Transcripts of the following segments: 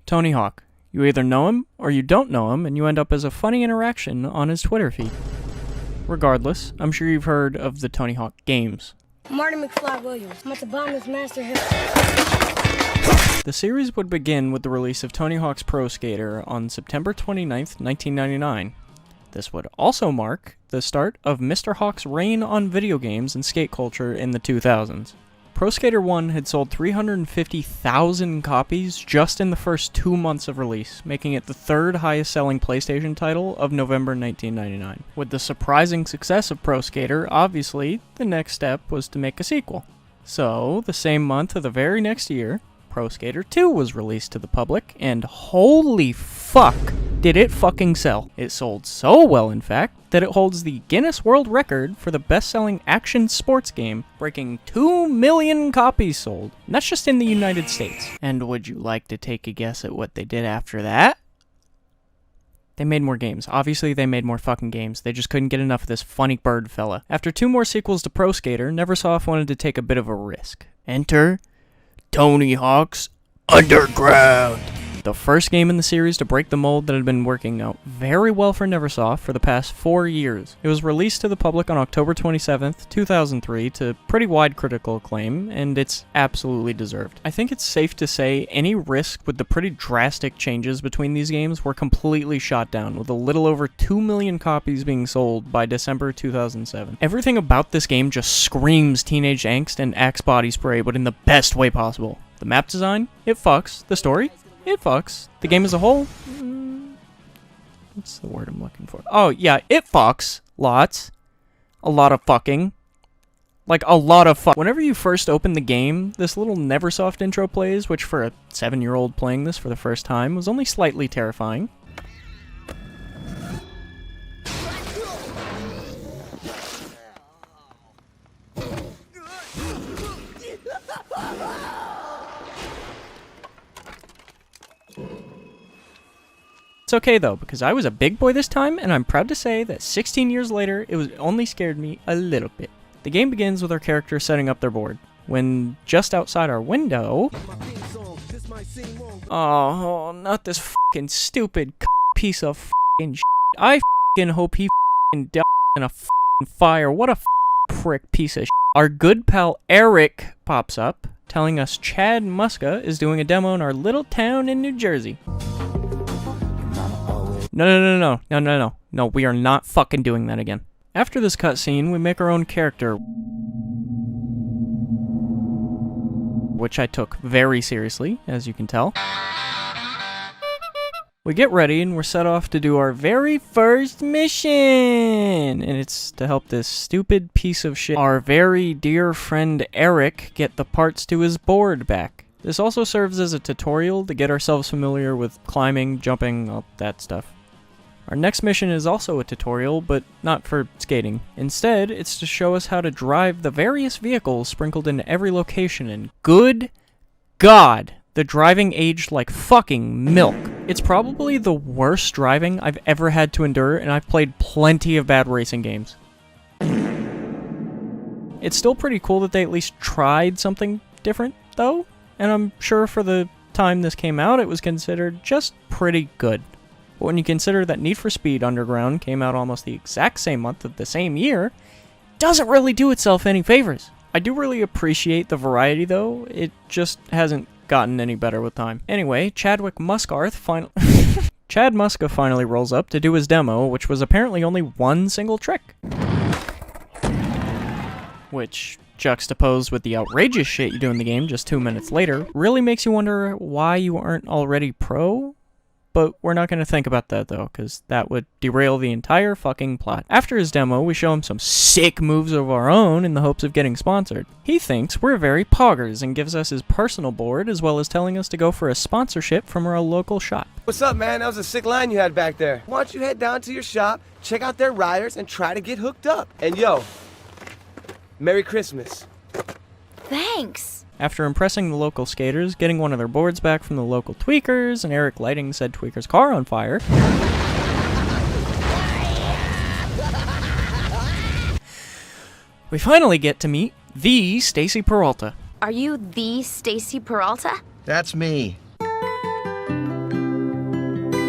Tony Hawk. You either know him, or you don't know him, and you end up as a funny interaction on his Twitter feed. Regardless, I'm sure you've heard of the Tony Hawk games. Marty McFly Williams. I'm at the bottom of this master hill. The series would begin with the release of Tony Hawk's Pro Skater on September 29th, 1999. This would also mark the start of Mr. Hawk's reign on video games and skate culture in the 2000s. Pro Skater 1 had sold 350,000 copies just in the first 2 months of release, making it the third highest selling PlayStation title of November 1999. With the surprising success of Pro Skater, obviously, the next step was to make a sequel. So, the same month of the very next year, Pro Skater 2 was released to the public, and holy fuck, did it fucking sell. It sold so well, in fact, that it holds the Guinness World Record for the best-selling action sports game, breaking 2 million copies sold. And that's just in the United States. And would you like to take a guess at what they did after that? They made more games. Obviously, they made more fucking games. They just couldn't get enough of this funny bird fella. After 2 more sequels to Pro Skater, Neversoft wanted to take a bit of a risk. Enter Tony Hawk's Underground, the first game in the series to break the mold that had been working out very well for Neversoft for the past 4 years. It was released to the public on October 27th, 2003 to pretty wide critical acclaim, and it's absolutely deserved. I think it's safe to say any risk with the pretty drastic changes between these games were completely shot down, with a little over 2 million copies being sold by December 2007. Everything about this game just screams teenage angst and Axe body spray, but in the best way possible. The map design? It fucks. The story? It fucks. The game as a whole? What's the word I'm looking for? Oh, yeah, it fucks. Lots. A lot of fucking. Like, a lot of fuck. Whenever you first open the game, this little Neversoft intro plays, which for a 7-year-old playing this for the first time was only slightly terrifying. It's okay though, because I was a big boy this time, and I'm proud to say that 16 years later, it was only scared me a little bit. The game begins with our character setting up their board, when just outside our window... Oh, not this fucking stupid piece of fucking shit. I fucking hope he fucking dies in a fucking fire. What a prick piece of shit. Our good pal Eric pops up, telling us Chad Muska is doing a demo in our little town in New Jersey. No, we are not fucking doing that again. After this cutscene, we make our own character, which I took very seriously, as you can tell. We get ready and we're set off to do our very first mission! And it's to help this stupid piece of shit, our very dear friend Eric, get the parts to his board back. This also serves as a tutorial to get ourselves familiar with climbing, jumping, all that stuff. Our next mission is also a tutorial, but not for skating. Instead, it's to show us how to drive the various vehicles sprinkled in every location, and good God, the driving aged like fucking milk. It's probably the worst driving I've ever had to endure, and I've played plenty of bad racing games. It's still pretty cool that they at least tried something different, though, and I'm sure for the time this came out, it was considered just pretty good. But when you consider that Need for Speed Underground came out almost the exact same month of the same year, it doesn't really do itself any favors. I do really appreciate the variety though, it just hasn't gotten any better with time. Anyway, Chad Muska finally rolls up to do his demo, which was apparently only one single trick. Which, juxtaposed with the outrageous shit you do in the game just 2 minutes later, really makes you wonder why you aren't already pro? But we're not going to think about that though, because that would derail the entire fucking plot. After his demo, we show him some sick moves of our own in the hopes of getting sponsored. He thinks we're very poggers and gives us his personal board, as well as telling us to go for a sponsorship from our local shop. What's up, man? That was a sick line you had back there. Why don't you head down to your shop, check out their riders, and try to get hooked up. And yo, Merry Christmas. Thanks. After impressing the local skaters, getting one of their boards back from the local tweakers, and Eric lighting said tweaker's car on fire, we finally get to meet the Stacy Peralta. Are you the Stacy Peralta? That's me.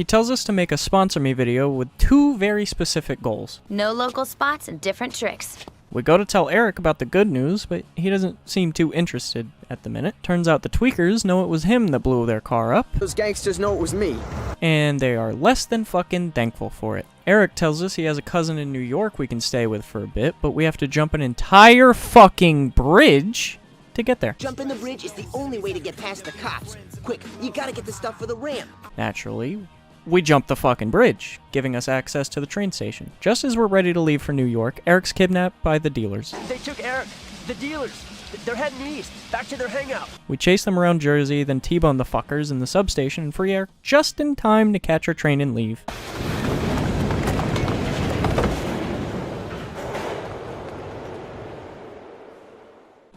He tells us to make a sponsor me video with 2 very specific goals. No local spots and different tricks. We go to tell Eric about the good news, but he doesn't seem too interested at the minute. Turns out the tweakers know it was him that blew their car up. Those gangsters know it was me. And they are less than fucking thankful for it. Eric tells us he has a cousin in New York we can stay with for a bit, but we have to jump an entire fucking bridge to get there. Jumping the bridge is the only way to get past the cops. Quick, you gotta get the stuff for the ramp. Naturally, we jump the fucking bridge, giving us access to the train station. Just as we're ready to leave for New York, Eric's kidnapped by the dealers. They took Eric. The dealers. They're heading east, back to their hangout. We chase them around Jersey, then T-bone the fuckers in the substation and free Eric just in time to catch our train and leave.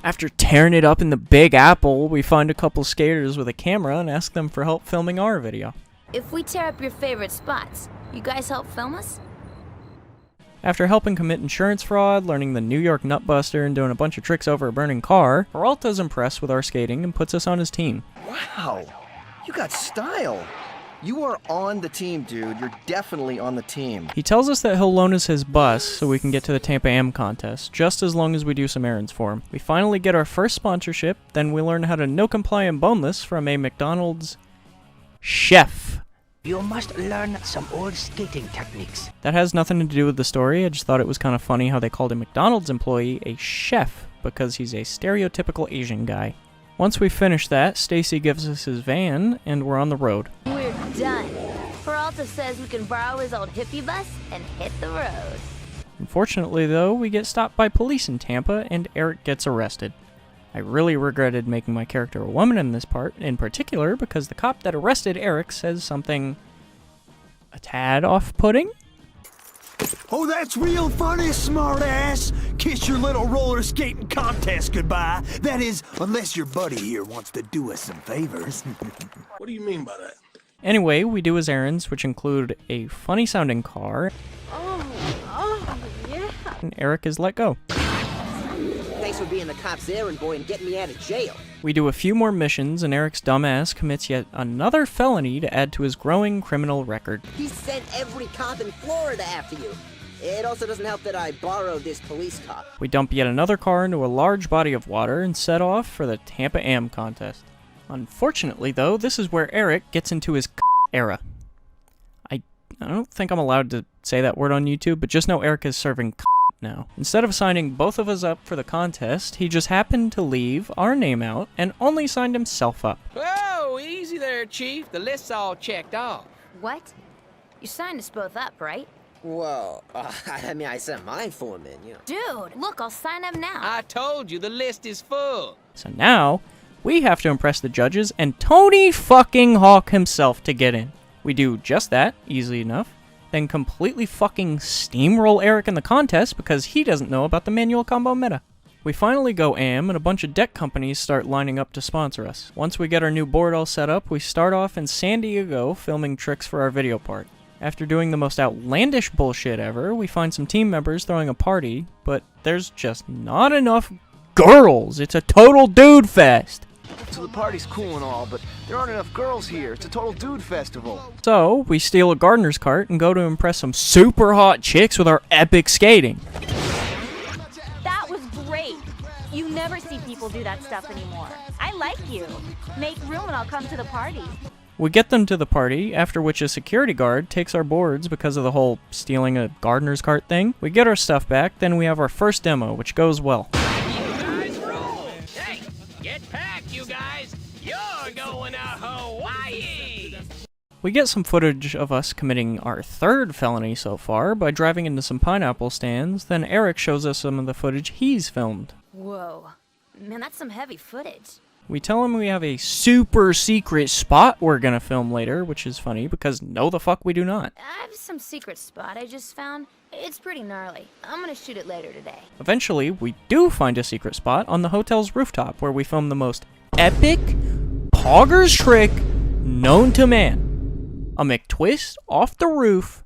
After tearing it up in the Big Apple, we find a couple skaters with a camera and ask them for help filming our video. If we tear up your favorite spots, you guys help film us? After helping commit insurance fraud, learning the New York Nutbuster, and doing a bunch of tricks over a burning car, Peralta's impressed with our skating and puts us on his team. Wow, you got style. You are on the team, dude. You're definitely on the team. He tells us that he'll loan us his bus so we can get to the Tampa Am contest, just as long as we do some errands for him. We finally get our first sponsorship, then we learn how to no compliant boneless from a McDonald's chef. You must learn some old skating techniques. That has nothing to do with the story. I just thought it was kind of funny how they called a McDonald's employee a chef because he's a stereotypical Asian guy. Once we finish that, Stacy gives us his van and we're on the road. We're done. Peralta says we can borrow his old hippie bus and hit the road. Unfortunately though, we get stopped by police in Tampa and Eric gets arrested. I really regretted making my character a woman in this part, in particular because the cop that arrested Eric says something a tad off-putting. Oh, that's real funny, smartass. Kiss your little roller skating contest goodbye. That is, unless your buddy here wants to do us some favors. What do you mean by that? Anyway, we do his errands, which include a funny-sounding car. Oh, yeah. And Eric is let go. Thanks for being the cop's errand boy and getting me out of jail. We do a few more missions, and Eric's dumbass commits yet another felony to add to his growing criminal record. He sent every cop in Florida after you. It also doesn't help that I borrowed this police car. We dump yet another car into a large body of water and set off for the Tampa Am contest. Unfortunately, though, this is where Eric gets into his era. I don't think I'm allowed to say that word on YouTube, but just know Eric is serving now. Instead of signing both of us up for the contest, he just happened to leave our name out and only signed himself up. Whoa, easy there, Chief. The list's all checked off. What? You signed us both up, right? Well, I mean, I sent mine for him in, you know. Dude, look, I'll sign up now. I told you the list is full. So now, we have to impress the judges and Tony fucking Hawk himself to get in. We do just that, easily enough, then completely fucking steamroll Eric in the contest because he doesn't know about the manual combo meta. We finally go AM and a bunch of deck companies start lining up to sponsor us. Once we get our new board all set up, we start off in San Diego filming tricks for our video part. After doing the most outlandish bullshit ever, we find some team members throwing a party, but there's just not enough girls. It's a total dude fest. So the party's cool and all, but there aren't enough girls here. It's a total dude festival. So, we steal a gardener's cart and go to impress some super hot chicks with our epic skating. That was great. You never see people do that stuff anymore. I like you. Make room and I'll come to the party. We get them to the party, after which a security guard takes our boards because of the whole stealing a gardener's cart thing. We get our stuff back, then we have our first demo, which goes well. You guys rule. Hey, get packed, you guys. You're going out Hawaii. We get some footage of us committing our third felony so far by driving into some pineapple stands, then Eric shows us some of the footage he's filmed. Whoa. Man, that's some heavy footage. We tell him we have a super secret spot we're gonna film later, which is funny because no the fuck we do not. I have some secret spot I just found. It's pretty gnarly. I'm gonna shoot it later today. Eventually, we do find a secret spot on the hotel's rooftop where we film the most epic poggers trick known to man. A McTwist off the roof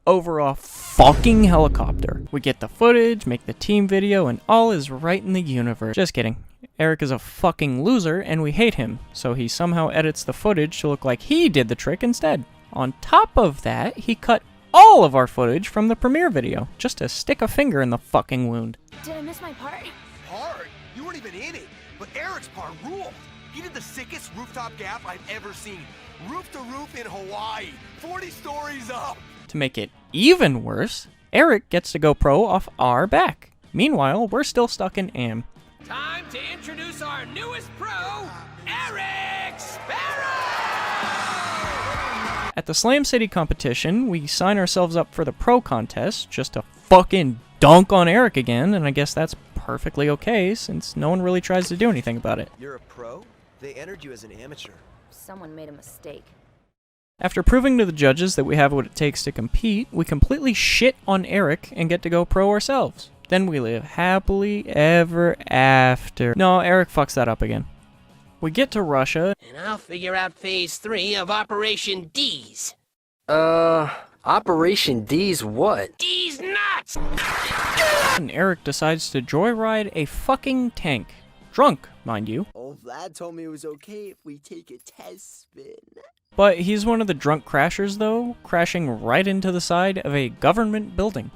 over a fucking helicopter. We get the footage, make the team video, and all is right in the universe. Just kidding. Eric is a fucking loser and we hate him, so he somehow edits the footage to look like he did the trick instead. On top of that, he cut all of our footage from the premiere video, just to stick a finger in the fucking wound. Did I miss my part? Hard? You weren't even in it. But Eric's part ruled. He did the sickest rooftop gap I've ever seen. Roof to roof in Hawaii. 40 stories up. To make it even worse, Eric gets to go pro off our back. Meanwhile, we're still stuck in AM. Time to introduce our newest pro, Eric Sparrow! At the Slam City competition, we sign ourselves up for the pro contest just to fucking dunk on Eric again, and I guess that's perfectly okay since no one really tries to do anything about it. You're a pro? They entered you as an amateur. Someone made a mistake. After proving to the judges that we have what it takes to compete, we completely shit on Eric and get to go pro ourselves. Then we live happily ever after. No, Eric fucks that up again. We get to Russia. And I'll figure out phase 3 of Operation D's. Operation D's what? D's nuts! And Eric decides to joyride a fucking tank. Drunk, mind you. Old Vlad told me it was okay if we take a test spin. But he's one of the drunk crashers, though, crashing right into the side of a government building.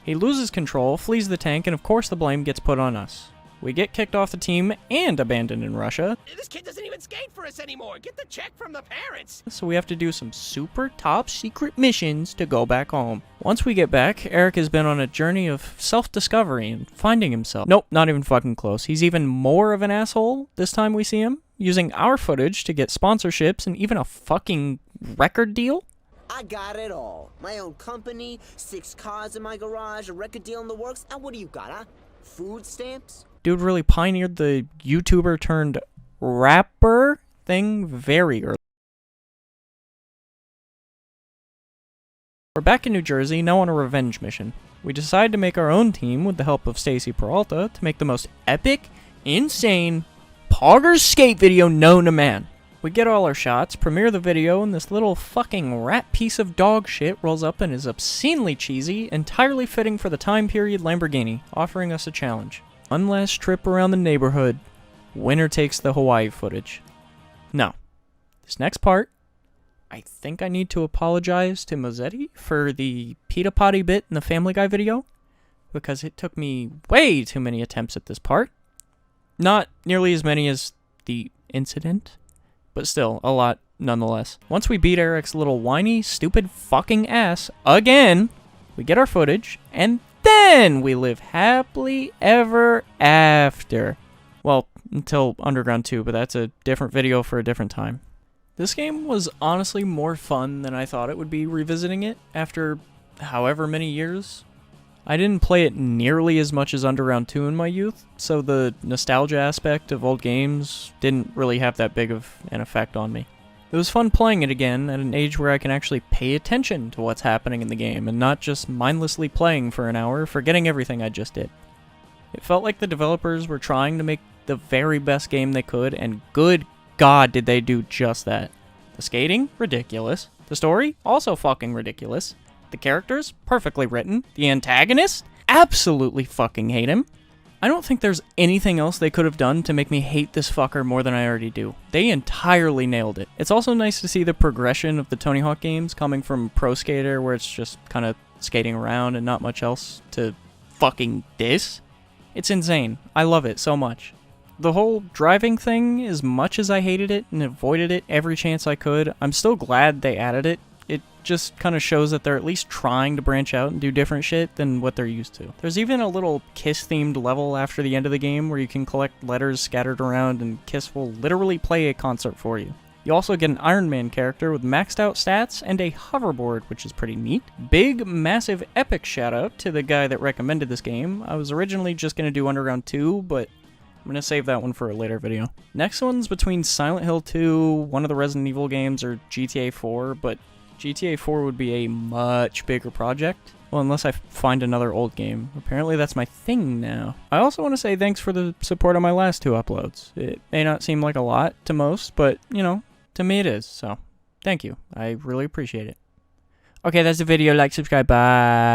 He loses control, flees the tank, and of course the blame gets put on us. We get kicked off the team and abandoned in Russia. This kid doesn't even skate for us anymore. Get the check from the parents. So we have to do some super top secret missions to go back home. Once we get back, Eric has been on a journey of self-discovery and finding himself. Nope, not even fucking close. He's even more of an asshole this time we see him, using our footage to get sponsorships and even a fucking record deal. I got it all. My own company, 6 cars in my garage, a record deal in the works. And what do you got, huh? Food stamps? Dude really pioneered the YouTuber turned rapper thing very early. We're back in New Jersey, now on a revenge mission. We decide to make our own team with the help of Stacy Peralta to make the most epic, insane, poggers skate video known to man. We get all our shots, premiere the video, and this little fucking rat piece of dog shit rolls up and is obscenely cheesy, entirely fitting for the time period Lamborghini, offering us a challenge. One last trip around the neighborhood. Winner takes the Hawaii footage. Now, this next part, I think I need to apologize to Mazzetti for the pita potty bit in the Family Guy video, because it took me way too many attempts at this part. Not nearly as many as the incident, but still, a lot nonetheless. Once we beat Eric's little whiny, stupid fucking ass again, we get our footage, and then we live happily ever after. Well, until Underground 2, but that's a different video for a different time. This game was honestly more fun than I thought it would be revisiting it after however many years. I didn't play it nearly as much as Underground 2 in my youth, so the nostalgia aspect of old games didn't really have that big of an effect on me. It was fun playing it again at an age where I can actually pay attention to what's happening in the game and not just mindlessly playing for an hour, forgetting everything I just did. It felt like the developers were trying to make the very best game they could, and good God did they do just that. The skating? Ridiculous. The story? Also fucking ridiculous. The characters? Perfectly written. The antagonist? Absolutely fucking hate him. I don't think there's anything else they could have done to make me hate this fucker more than I already do. They entirely nailed it. It's also nice to see the progression of the Tony Hawk games coming from Pro Skater, where it's just kind of skating around and not much else, to fucking this. It's insane. I love it so much. The whole driving thing, as much as I hated it and avoided it every chance I could, I'm still glad they added it. It just kind of shows that they're at least trying to branch out and do different shit than what they're used to. There's even a little Kiss-themed level after the end of the game where you can collect letters scattered around and Kiss will literally play a concert for you. You also get an Iron Man character with maxed out stats and a hoverboard, which is pretty neat. Big, massive, epic shout out to the guy that recommended this game. I was originally just going to do Underground 2, but I'm going to save that one for a later video. Next one's between Silent Hill 2, one of the Resident Evil games, or GTA 4, but GTA 4 would be a much bigger project. Well, unless I find another old game. Apparently that's my thing now. I also want to say thanks for the support on my last 2 uploads. It may not seem like a lot to most, but, you know, to me it is. So, thank you. I really appreciate it. Okay, that's the video. Like, subscribe, bye.